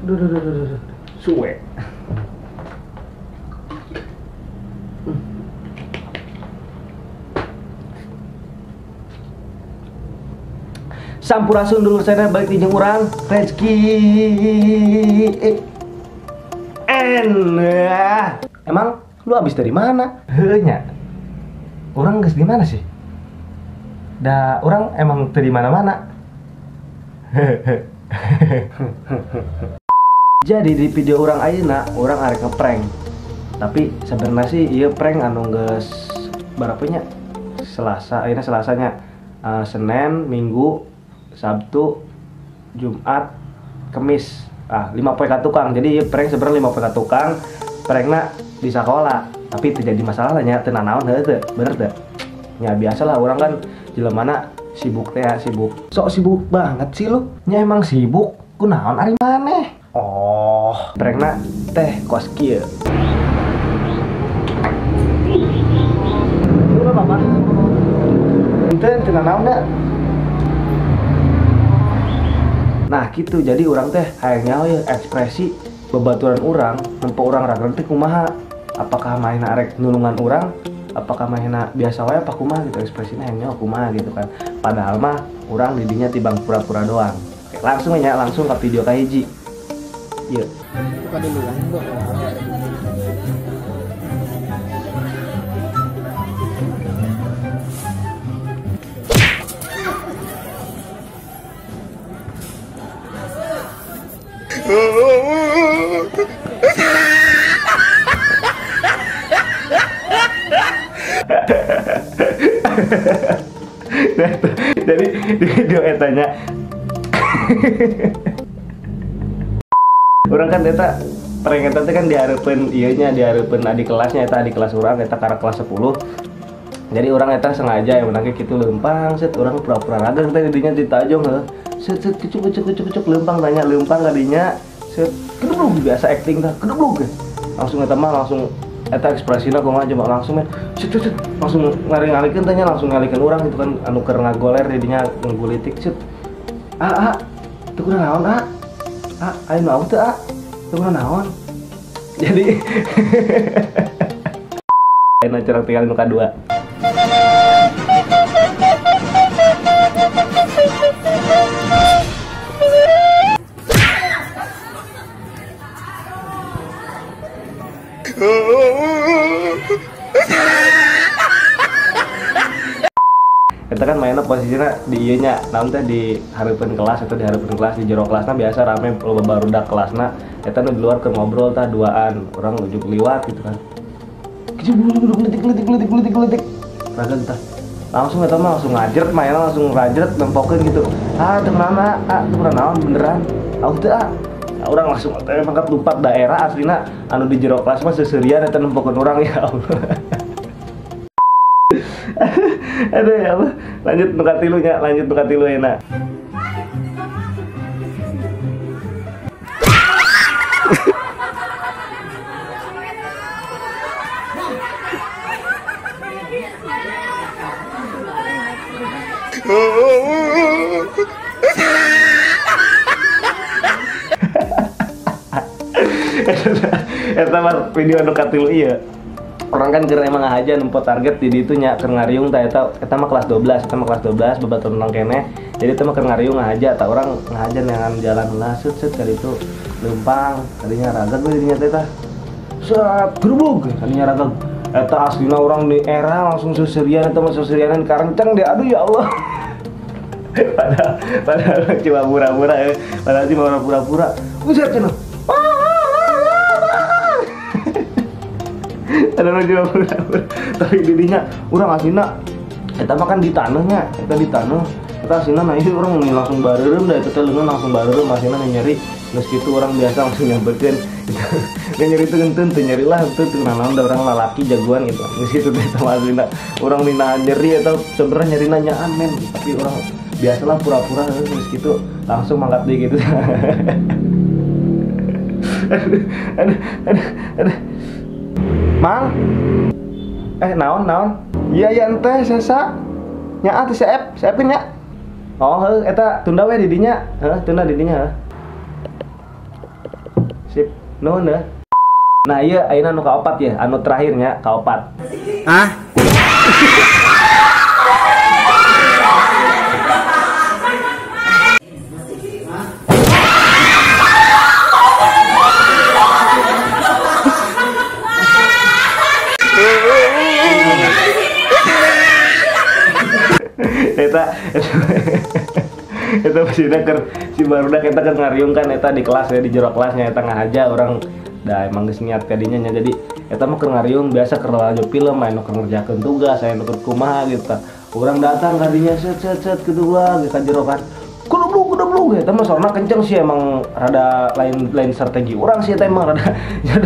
Duh. Suwe. Sampurasun dulu saya balik di jeung urang Rezeki. Emang lu habis dari mana? Heunya. Orang geus di mana sih? Da orang emang dari mana-mana. Jadi di video orang ayeuna orang arek ngeprank. Tapi sebenarnya sih ieu prank anu geus barapenya Selasa, ayeuna Selasanya Senin, Minggu, Sabtu, Jumat, Kemis. 5 poe ka tukang. Jadi ieu prank sebenarnya 5 poe ka tukang. Prankna di sekolah. Tapi terjadi masalah nya teu nanaon heuh teu. Bener teu? Ya biasalah orang kan jelemana sibuk teh sibuk. Sok sibuk banget sih lu. Nya emang sibuk. Kunaon ari maneh? Oh, prankna teh kos kieu. Lu apa? Enten teu nanaon da. Nah gitu, jadi orang teh hayang nyaho ekspresi babaturan orang nempo orang ragreg teh kumaha. Apakah mainna arek nulungan orang, apakah mainna biasa wae apa kumaha gitu ekspresinya hayang nyaho kumaha gitu kan. Padahal mah orang didinya tibang pura-pura doang. Oke, langsung aja langsung ke video ka hiji. Ieu. Buka dulu kan. Jadi di video etanya orang kan eta prank eta kan dihareupeun ieunya dihareupeun adik kelasnya eta adik kelas urang eta karena kelas 10. Jadi orang eta sengaja yang menangke kitu leumpang set urang pura-pura ragang teh didinya ditajong heuh. Set kucuk leumpang tanya leumpang kadinya set kedeblug biasa acting tah kedeblug langsung eta mah langsung eta ekspresina kumaha coba langsung set langsung ngaring-ngalikeun tanya langsung ngalikeun urang gitu kan anu keur ngagoler didinya ngegulitik set teu kunaon ayo mau teu teu kunaon jadi ayeuna curang tinggal nu kadua. Kita kan mainnya posisinya di ieunya naon teh di hareupeun kelas atau di hareupeun kelas di jero kelasna biasa rame loba barudak kelasna eta nu di luar keur ngobrol tah duaan urang ujuk liwat gitu kan gelitik raga tah langsung eta mah langsung ngajret mainnya langsung ngajret nempokeun gitu teu naon beneran teu orang langsung mangkat lupa daerah aslina anu di jero kelas mah seuseureun eta nempokeun urang ya Allah. Aduh ya Allah, lanjut nuka tilunya, lanjut nuka tilu enak. Eta mah video nuka tilu iya. Orang kan keur emang aja nempo target di ditu nya keur ngariung tah eta mah kelas 12 babaturan urang keneh. Jadi eta mah keur ngariung ngahaja tah urang ngahaja neangan jalan heula set kali itu leumpang kadinya ragag we dinya teh tah. Set grubug kadinya ragag. Eta aslina urang di era langsung seuseureun eta mah seuseureun karenceng deh aduh ya Allah. padahal cuma pura-pura padahal cuma pura-pura. Buset cenah. Ada juga pura-pura tapi didinya urang aslina eta mah kan di taneuhnya eta di taneuh eta aslina nah ieu urang langsung bareureum da eta teh leungeun langsung bareureum aslina nyeri geus kitu urang biasa langsung nyamperkeun nyeri teu geunteu teu nyeri lah teu naon da urang lalaki jagoan gitu geus kitu teh eta aslina urang ninahan nyeri eta sebenarnya nyerina nyaan men tapi urang biasalah pura-pura geus kitu langsung mangkat deui gitu. aduh Mang, naon? Iya ente sesa. Nya teh saep nya. Oh, eta tunda we di dinya. Tunda di dinya. Sip. Nuhun deh. Nah iya ayeuna anu kaopat ya, anu terakhirnya kaopat. Ah? Eta pasina keur si barudak eta kan ngariung kan eta di kelas ya, di jero kelasnya eta ngahaja orang da emang geus niat kadinya nya. Jadi eta mah keur ngariung biasa keur lanjut film main keur ngerjakeun tugas aya nu keur kumaha gitu. Urang datang kadinya set kedua ge ka jero kan. Kudu eta mah sorna kenceng sih emang rada lain strategi urang sih eta emang rada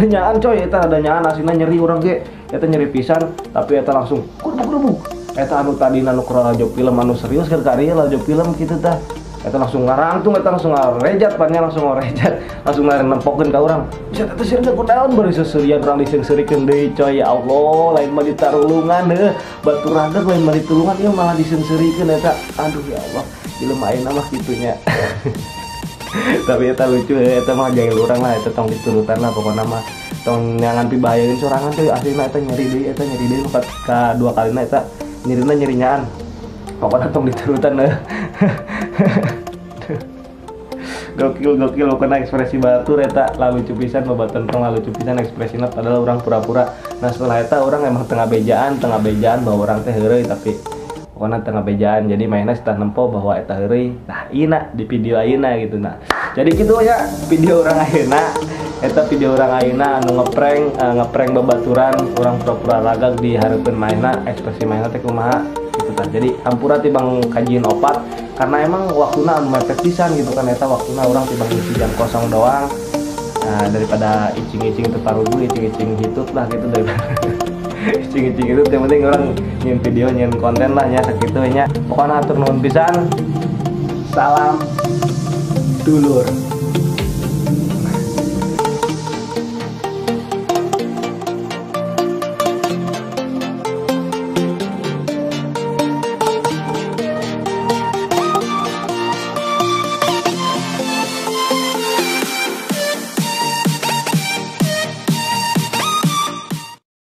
nyaan coy, eta rada nyaan asina nyeri urang ge. Eta nyeri pisan tapi eta langsung kudu eta anu tadi anu kurang lanjut film anu serius kan karya lanjut film gitu tah. Eta langsung ngarangtung, eta langsung ngarejat pannya langsung ngarejat, langsung nempokeun ka urang. Bisa eta sieun kunaon bari seserian urang diseungseurekeun deui coy. Ya Allah, lain mah ditarulungan heuh. Batur raga lain mah ditulungan ieu malah diseungseurekeun eta. Aduh ya Allah, jelema ayeuna mah kitunya. Tapi eta lucu eta mah jahil urang lah, eta tong diturutan lah pokona mah. Tong nyangan pibahayakeun sorangan teh aslinya eta nyeri deui nu ka dua kalina eta nyerina nyerinyaan. Pokoknya tong diturutan deh. Gokil pokoknya ekspresi batur eta lalu cupisan babaton tong lalu cupisan ekspresina padahal orang pura-pura. Nah setelah eta orang emang tengah bejaan bahwa orang teh heureuy tapi pokoknya tengah bejaan jadi mainnya setelah nempo bahwa eta heureuy. Nah ina di video ayeuna gitu. Nah jadi gitu ya video orang ayeuna eta video orang ayeuna anu ngeprank babaturan orang pura-pura lagak di hareupeun mainna ekspresi mainna teh kumaha gitu kan. Jadi hampura tibang kajian opat karena emang waktuna anu mepet pisan gitu kan eta waktuna orang tibang isi jam kosong doang. Nah daripada icing-icing teparugu icing-icing hitut lah gitu daripada icing-icing itu yang penting orang nyin video nyin konten lah nya sakitu nya. Pokona atur nuhun pisan. Salam dulur.